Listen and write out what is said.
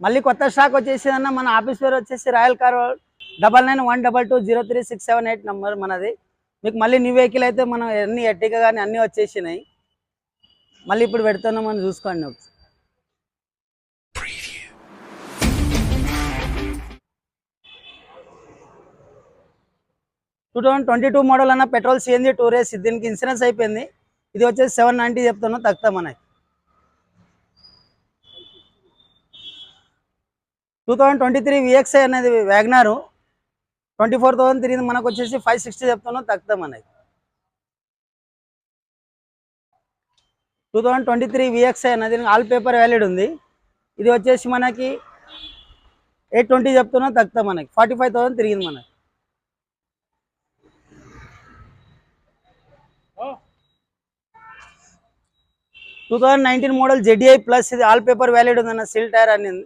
మళ్ళీ కొత్త స్టాక్ వచ్చేసిందన్న మన ఆఫీస్ పేరు వచ్చేసి రాయల్ కార్ 9912203678 నంబర్ మనది. మీకు మళ్ళీ న్యూ వెహికల్ అయితే మనం అన్ని ఎర్టిగా కానీ అన్నీ వచ్చేసినాయి. మళ్ళీ ఇప్పుడు పెడుతున్నామని చూసుకోండి ఒకసారి. 2022 మోడల్ అన్న పెట్రోల్ సిఎన్జి టూరేస్. దీనికి ఇన్సూరెన్స్ అయిపోయింది. ఇది వచ్చేసి 790 చెప్తున్నాం, తక్కువ మనకి. 2023 విఎక్స్ఐ అనేది వ్యాగనారు 24,000 తిరిగింది. మనకు వచ్చేసి 560 చెప్తున్నాం, తక్కువ మనకి. 2023 విఎక్స్ఐ అనేది ఆల్ పేపర్ వ్యాలిడ్ ఉంది. ఇది వచ్చేసి మనకి 820 చెప్తున్నాం, తక్కువ మనకి. 45,000 తిరిగింది మనకి. 2019 మోడల్ జెడిఐ ప్లస్. ఇది ఆల్ పేపర్ వ్యాలిడ్ ఉందన్న, సిల్ టైర్ అనేది.